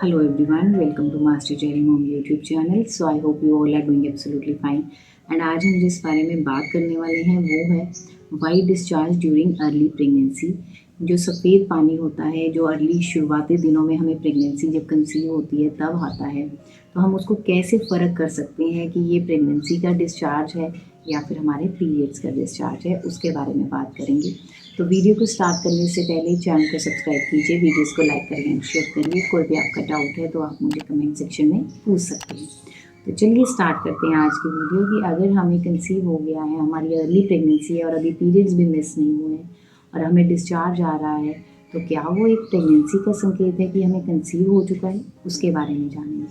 Hello everyone, welcome to Master Cherry Mom YouTube channel. So I hope you all are doing absolutely fine. And आज हम जिस बारे में बात करने वाले हैं वो है white discharge during early pregnancy. जो सफ़ेद पानी होता है जो अर्ली शुरुआती दिनों में हमें प्रेगनेंसी जब कंसीव होती है तब आता है, तो हम उसको कैसे फ़र्क कर सकते हैं कि ये प्रेगनेंसी का डिस्चार्ज है या फिर हमारे पीरियड्स का डिस्चार्ज है, उसके बारे में बात करेंगे। तो वीडियो को स्टार्ट करने से पहले चैनल को सब्सक्राइब कीजिए, वीडियोस को लाइक करिए एंड शेयर करिए। कोई भी आपका डाउट है तो आप मुझे कमेंट सेक्शन में पूछ सकते हैं। तो चलिए स्टार्ट करते हैं आज की वीडियो कि अगर हमें कंसीव हो गया है, हमारी अर्ली प्रेगनेंसी है और अभी पीरियड्स भी मिस नहीं हुए हैं और हमें डिस्चार्ज आ रहा है, तो क्या वो एक प्रेगनेंसी का संकेत है कि हमें कंसीव हो चुका है, उसके बारे में जानेंगे।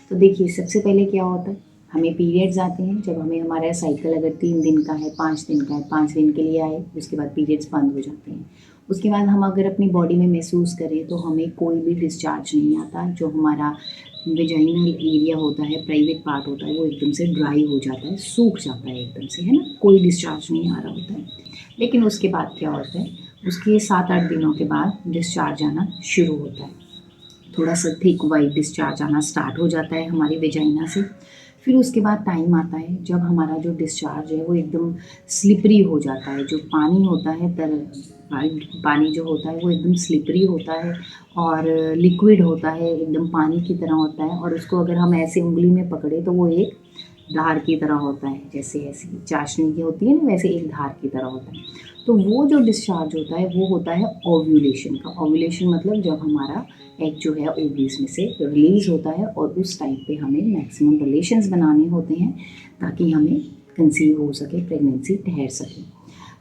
तो देखिए, सबसे पहले क्या होता है, हमें पीरियड्स आते हैं जब हमें हमारा साइकिल अगर 3 दिन का है, 5 दिन का है, 5 दिन के लिए आए, उसके बाद पीरियड्स बंद हो जाते हैं। उसके बाद हम अगर अपनी बॉडी में महसूस करें तो हमें कोई भी डिस्चार्ज नहीं आता। जो हमारा वेजाइनल एरिया होता है, प्राइवेट पार्ट होता है, वो एकदम से ड्राई हो जाता है, सूख जाता है एकदम से, है ना, कोई डिस्चार्ज नहीं आ रहा होता है। लेकिन उसके बाद क्या होता है, उसके 7-8 दिनों के बाद डिस्चार्ज आना शुरू होता है। थोड़ा सा थिक वाइट डिस्चार्ज आना स्टार्ट हो जाता है हमारी वेजाइना से। फिर उसके बाद टाइम आता है जब हमारा जो डिस्चार्ज है वो एकदम स्लिपरी हो जाता है। जो पानी होता है, वाइट पानी जो होता है वो एकदम स्लिपरी होता है और लिक्विड होता है, एकदम पानी की तरह होता है। और उसको अगर हम ऐसे उंगली में पकड़े तो वो एक धार की तरह होता है, जैसे ऐसी चाशनी की होती है ना, वैसे एक धार की तरह होता है। तो वो जो डिस्चार्ज होता है वो होता है ओव्यूलेशन का। ओव्यूलेशन मतलब जब हमारा एग जो है ओवरीज में से रिलीज़ होता है और उस टाइम पे हमें मैक्सिमम रिलेशंस बनाने होते हैं ताकि हमें कंसीव हो सके, प्रेगनेंसी ठहर सके।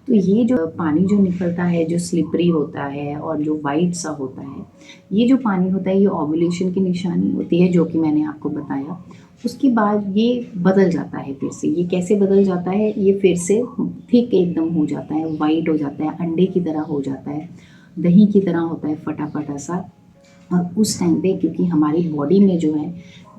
तो ये जो पानी जो निकलता है, जो स्लिपरी होता है और जो वाइट सा होता है, ये जो पानी होता है ये ओव्यूलेशन की निशानी होती है, जो कि मैंने आपको बताया। उसके बाद ये बदल जाता है फिर से। ये कैसे बदल जाता है, ये फिर से थिक एकदम हो जाता है, वाइट हो जाता है, अंडे की तरह हो जाता है, दही की तरह होता है, फटाफटा सा। और उस टाइम पे क्योंकि हमारी बॉडी में जो है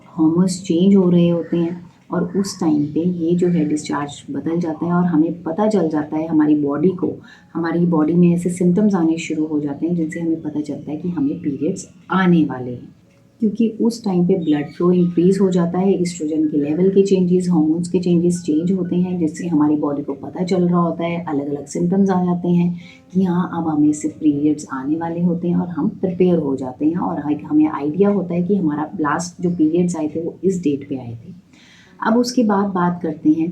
हार्मोन्स चेंज हो रहे होते हैं और उस टाइम पे ये जो है डिस्चार्ज बदल जाता है और हमें पता चल जाता है, हमारी बॉडी को, हमारी बॉडी में ऐसे सिम्टम्स आने शुरू हो जाते हैं जिनसे हमें पता चलता है कि हमें पीरियड्स आने वाले हैं। क्योंकि उस टाइम पे ब्लड फ्लो इंक्रीज हो जाता है, एस्ट्रोजन के लेवल के चेंजेस, हार्मोन्स के चेंजेस चेंज होते हैं, जिससे हमारी बॉडी को पता चल रहा होता है, अलग अलग सिम्टम्स आ जाते हैं कि हाँ अब हमें सिर्फ पीरियड्स आने वाले होते हैं और हम प्रिपेयर हो जाते हैं और हमें आइडिया होता है कि हमारा लास्ट जो पीरियड्स आए थे वो इस डेट पे आए थे। अब उसके बाद बात करते हैं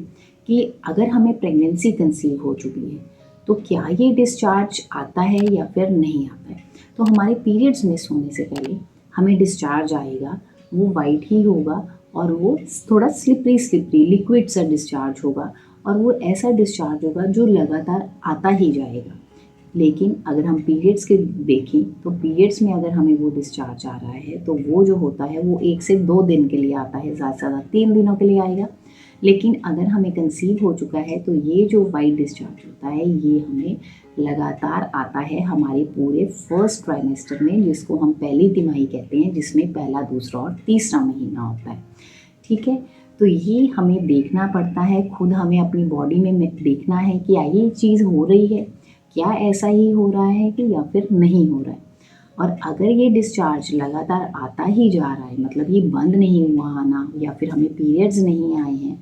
कि अगर हमें प्रेगनेंसी कंसीव हो चुकी है तो क्या ये डिस्चार्ज आता है या फिर नहीं आता है। तो हमारे पीरियड्स मिस होने से पहले हमें डिस्चार्ज आएगा, वो वाइट ही होगा और वो थोड़ा स्लिपरी स्लिपरी लिक्विड सा डिस्चार्ज होगा और वो ऐसा डिस्चार्ज होगा जो लगातार आता ही जाएगा। लेकिन अगर हम पीरियड्स के देखें तो पीरियड्स में अगर हमें वो डिस्चार्ज आ रहा है तो वो जो होता है वो 1 से 2 दिन के लिए आता है, ज़्यादा से ज़्यादा 3 दिनों के लिए आएगा। लेकिन अगर हमें कंसीव हो चुका है तो ये जो वाइट डिस्चार्ज होता है ये हमें लगातार आता है हमारे पूरे फर्स्ट ट्राइमेस्टर में, जिसको हम पहली तिमाही कहते हैं, जिसमें पहला, दूसरा और तीसरा महीना होता है। ठीक है, तो ये हमें देखना पड़ता है, खुद हमें अपनी बॉडी में देखना है कि ये चीज़ हो रही है, क्या ऐसा ही हो रहा है कि या फिर नहीं हो रहा है। और अगर ये डिस्चार्ज लगातार आता ही जा रहा है, मतलब ये बंद नहीं हुआ आना या फिर हमें पीरियड्स नहीं आए हैं,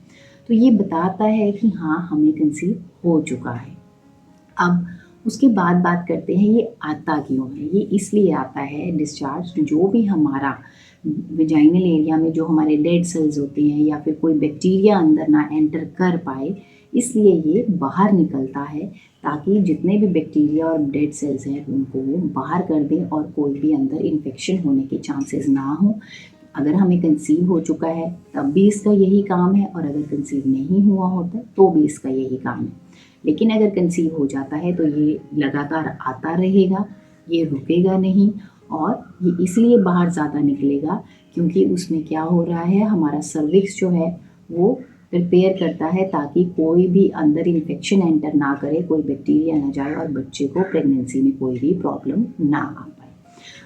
तो ये बताता है कि हाँ हमें कंसीव हो चुका है। अब उसके बाद बात करते हैं ये आता क्यों है। ये इसलिए आता है डिस्चार्ज, जो भी हमारा वेजाइनल एरिया में जो हमारे डेड सेल्स होते हैं या फिर कोई बैक्टीरिया अंदर ना एंटर कर पाए, इसलिए ये बाहर निकलता है ताकि जितने भी बैक्टीरिया और डेड सेल्स हैं उनको वो बाहर कर दें और कोई भी अंदर इन्फेक्शन होने के चांसेस ना हो। अगर हमें कंसीव हो चुका है तब भी इसका यही काम है और अगर कंसीव नहीं हुआ होता तो भी इसका यही काम है। लेकिन अगर कंसीव हो जाता है तो ये लगातार आता रहेगा, ये रुकेगा नहीं और ये इसलिए बाहर ज़्यादा निकलेगा क्योंकि उसमें क्या हो रहा है, हमारा सर्विक्स जो है वो प्रिपेयर करता है ताकि कोई भी अंदर इन्फेक्शन एंटर ना करे, कोई बैक्टीरिया ना जाए और बच्चे को प्रेगनेंसी में कोई भी प्रॉब्लम ना आ पाए।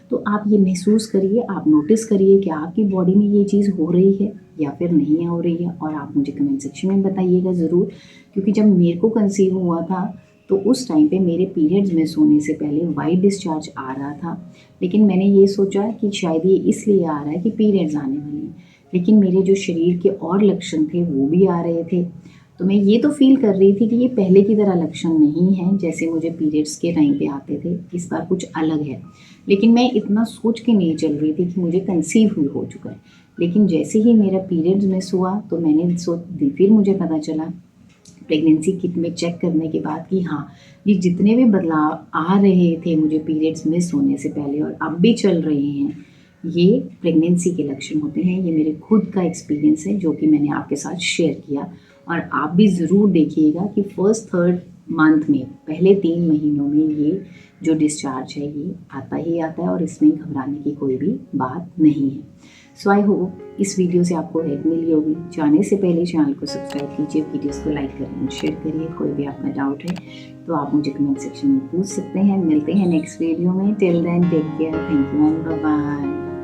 तो आप ये महसूस करिए, आप नोटिस करिए कि आपकी बॉडी में ये चीज़ हो रही है या फिर नहीं हो रही है और आप मुझे कमेंट सेक्शन में बताइएगा ज़रूर। क्योंकि जब मेरे को कंसीव हुआ था तो उस टाइम पे मेरे पीरियड्स मिस होने से पहले वाइट डिस्चार्ज आ रहा था, लेकिन मैंने ये सोचा कि शायद ये इसलिए आ रहा है कि पीरियड्स आने वाले हैं, लेकिन मेरे जो शरीर के और लक्षण थे वो भी आ रहे थे। तो मैं ये तो फ़ील कर रही थी कि ये पहले की तरह लक्षण नहीं हैं जैसे मुझे पीरियड्स के टाइम पे आते थे, इस बार कुछ अलग है। लेकिन मैं इतना सोच के नहीं चल रही थी कि मुझे कंसीव हुई हो चुका है। लेकिन जैसे ही मेरा पीरियड्स मिस हुआ तो मैंने फिर मुझे पता चला प्रेगनेंसी किट में चेक करने के बाद कि हाँ, ये जितने भी बदलाव आ रहे थे मुझे पीरियड्स मिस होने से पहले और अब भी चल रहे हैं, ये प्रेगनेंसी के लक्षण होते हैं। ये मेरे खुद का एक्सपीरियंस है जो कि मैंने आपके साथ शेयर किया, और आप भी ज़रूर देखिएगा कि फर्स्ट थर्ड मंथ में पहले 3 महीनों में ये जो डिस्चार्ज है ये आता ही आता है, और इसमें घबराने की कोई भी बात नहीं है। सो आई होप इस वीडियो से आपको हेल्प मिली होगी। जाने से पहले चैनल को सब्सक्राइब कीजिए, वीडियोस को लाइक करें और शेयर करिए। कोई भी आपका डाउट है तो आप मुझे कमेंट सेक्शन में पूछ सकते हैं। मिलते हैं नेक्स्ट वीडियो में। Till then take care, thank you and bye bye.